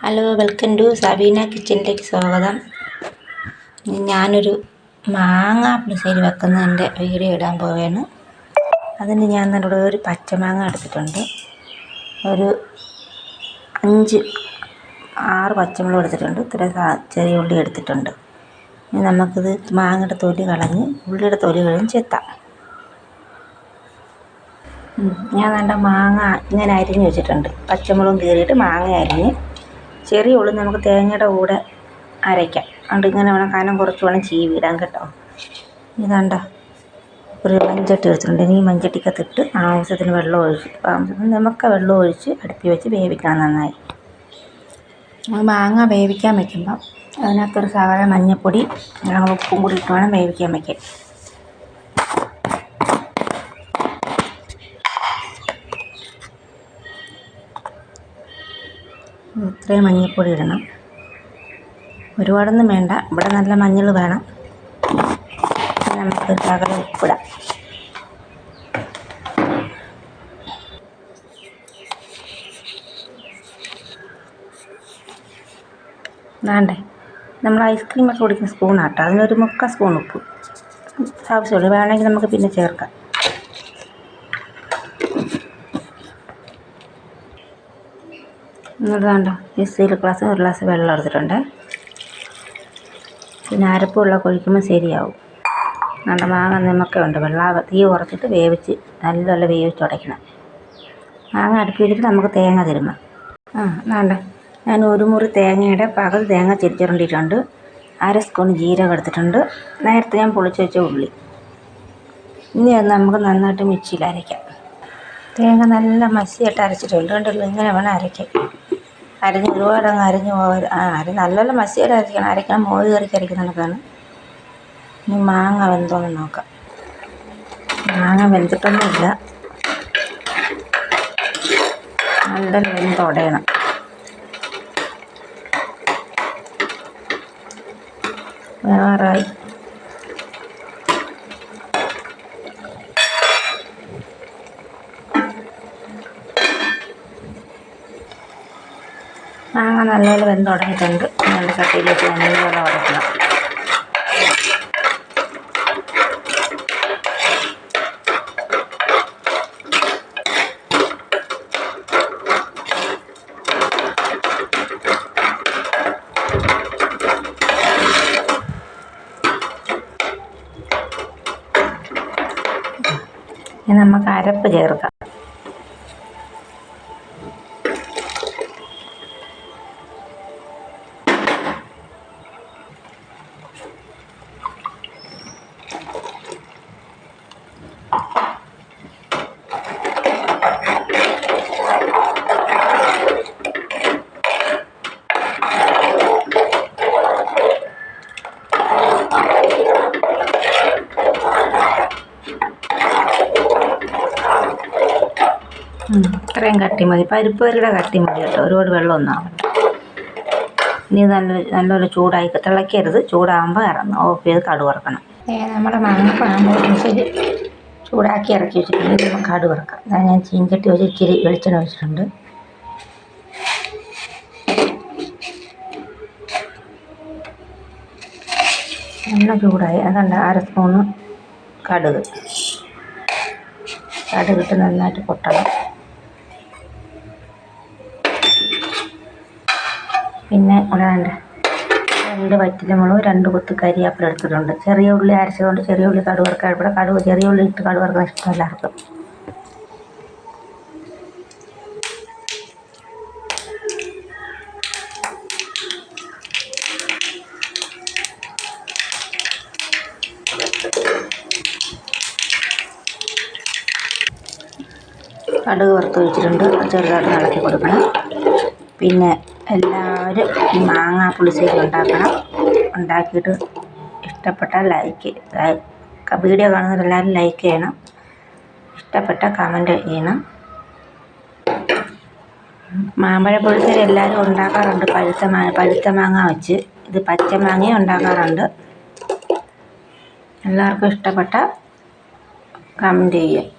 Hello, welcome to Sabeena കിച്ചണിലേക്ക് സ്വാഗതം. ഞാനൊരു മാങ്ങ പുളിശ്ശേരി വെക്കുന്നതിൻ്റെ വീഡിയോ ഇടാൻ പോവുകയാണ്. അതിന് ഞാൻ ഇവിടെ ഒരു പച്ചമാങ്ങ എടുത്തിട്ടുണ്ട്, ഒരു 5-6 പച്ചമുളക് എടുത്തിട്ടുണ്ട്, ഇത്ര ചെറിയ ഉള്ളി എടുത്തിട്ടുണ്ട്. ഇനി നമുക്കിത് മാങ്ങയുടെ തൊലി കളഞ്ഞ് ഉള്ളിയുടെ തൊലി കളഞ്ഞ് ചെത്താം. ഞാൻ നല്ല മാങ്ങ ഇങ്ങനെ അരിഞ്ഞ് വെച്ചിട്ടുണ്ട്. പച്ചമുളകും കീറിയിട്ട് മാങ്ങ അരിഞ്ഞ്, ചെറിയ ഉള്ളി നമുക്ക് തേങ്ങയുടെ കൂടെ അരയ്ക്കാം. അതുകൊണ്ട് ഇങ്ങനെ വേണം, കനം കുറച്ച് വേണം ചീവിടാൻ കേട്ടോ. ഇതാണ്ട ഒരു മൺചട്ടി എടുത്തിട്ടുണ്ട്. ഈ മൺചട്ടിക്കകത്തിട്ട് ആവശ്യത്തിന് വെള്ളം ഒഴിച്ച്, നമുക്ക് വെള്ളം ഒഴിച്ച് അടുപ്പി വെച്ച് വേവിക്കണം നന്നായി. മാങ്ങ വേവിക്കാൻ വയ്ക്കുമ്പം അതിനകത്തൊരു ശകലം മഞ്ഞൾപ്പൊടി, ഉപ്പും കൂടി ഇട്ട് വേണം വേവിക്കാൻ വയ്ക്കാൻ. ഇത്രയും മഞ്ഞൾപ്പൊടി ഇടണം, ഒരുപാടൊന്നും വേണ്ട. ഇവിടെ നല്ല മഞ്ഞൾ വേണം. നമുക്ക് ശകലം ഉപ്പിടാം. വേണ്ടേ, നമ്മൾ ഐസ്ക്രീമൊക്കെ കുടിക്കുന്ന സ്പൂണാട്ടോ, അതിനൊരു 3/4 സ്പൂൺ ഉപ്പ് ആവശ്യമുള്ളൂ. വേണമെങ്കിൽ നമുക്ക് പിന്നെ ചേർക്കാം. എന്നിട്ട് വേണ്ട ഈ സ്റ്റീൽ ഗ്ലാസ് 1 ഗ്ലാസ് വെള്ളം എടുത്തിട്ടുണ്ട്. പിന്നെ അരപ്പ് വെള്ളം ഒഴിക്കുമ്പോൾ ശരിയാവും. നല്ല മാങ്ങ നിമക്ക ഉണ്ട്, വെള്ളം തീ കുറച്ചിട്ട് വേവിച്ച് നല്ലപോലെ വേവിച്ചുടയ്ക്കണം. മാങ്ങ അടുപ്പിൽ വെച്ചിട്ട് നമുക്ക് തേങ്ങ തിരുമ്മാം. വേണ്ട, ഞാൻ ഒരു മുറി തേങ്ങയുടെ പകുതി തേങ്ങ ചിരണ്ടിയിട്ടുണ്ട്. 1/2 സ്പൂൺ ജീരകം എടുത്തിട്ടുണ്ട്. നേരത്തെ ഞാൻ പൊളിച്ച് വെച്ച ഉള്ളി. ഇനി അത് നമുക്ക് നന്നായിട്ട് മിക്സിയിൽ അരയ്ക്കാം. തേങ്ങ നല്ല മസിയായിട്ട് അരച്ചിട്ടുണ്ട്. കണ്ടല്ലോ, ഇങ്ങനെ വേണം അരയ്ക്കാൻ. അരഞ്ഞ് ഒരുപാട് അങ്ങ് അരഞ്ഞ് പോകരുത്. നല്ലപോലെ മസിയായിട്ട് അരയ്ക്കണം. മുളക് കറിക്ക് അരയ്ക്കുന്ന കണക്കാണ്. ഇനി മാങ്ങ വെന്തോന്ന് നോക്കാം. മാങ്ങ വെന്തിട്ടൊന്നുമില്ല, നല്ല വെന്തുടയണം. വേറായി മാങ്ങ നല്ലപോലെ വെന്തുടങ്ങിയിട്ടുണ്ട്. നല്ല ചട്ടിയിലേക്ക് നല്ലപോലെ ഉടയ്ക്കണം. ഇനി നമുക്ക് അരപ്പ് ചേർക്കാം. ഇത്രയും കട്ടി മതി, പരിപ്പ് കറിയുടെ കട്ടി മതി കേട്ടോ, ഒരുപാട് വെള്ളമൊന്നും ആവണ്ട. ഇനി നല്ലപോലെ ചൂടായി, തിളയ്ക്കരുത്. ചൂടാകുമ്പോൾ ഓഫ് ചെയ്ത് കടുക് വറുക്കണം. നമ്മുടെ മാങ്ങ ശരി ചൂടാക്കി ഇറക്കി വെച്ചിട്ടുണ്ട്. നമുക്ക് കടുക് വറുക്കാം. ഞാൻ ചീൻചട്ടി വെച്ച് ഇച്ചിരി വെളിച്ചെണ്ണ ഒഴിച്ചിട്ടുണ്ട്. നല്ല ചൂടായി. അതുകൊണ്ട് 1/2 സ്പൂണ് കടുകിട്ട് നന്നായിട്ട് പൊട്ടണം. പിന്നെ വേണ്ട 2 വറ്റൽമുളക്, 2 കൊത്ത് കരിയാപ്പില എടുത്തിട്ടുണ്ട്. ചെറിയ ഉള്ളി അരച്ചതുകൊണ്ട് ചെറിയ ഉള്ളി കടുക് വറുക്കാൻ. ഇവിടെ ചെറിയ ഉള്ളി ഇട്ട് കടുക് വറുക്കാൻ ഇഷ്ടം എല്ലാവർക്കും. കടുക് വറുത്ത് വെച്ചിട്ടുണ്ട്. ചെറുതായിട്ട് ഇളക്കി കൊടുക്കണം. പിന്നെ എല്ലാവരും ഈ മാങ്ങ പുളിശ്ശേരി ഉണ്ടാക്കണം. ഉണ്ടാക്കിയിട്ട് ഇഷ്ടപ്പെട്ടാൽ വീഡിയോ കാണുന്നവരെല്ലാവരും ലൈക്ക് ചെയ്യണം. ഇഷ്ടപ്പെട്ട കമൻറ്റ് ചെയ്യണം. മാമ്പഴ പുളിശ്ശേരി എല്ലാവരും ഉണ്ടാക്കാറുണ്ട്, പഴുത്ത മാങ്ങ വെച്ച്. ഇത് പച്ച മാങ്ങയും ഉണ്ടാക്കാറുണ്ട്. എല്ലാവർക്കും ഇഷ്ടപ്പെട്ട കമൻറ്റ് ചെയ്യുക.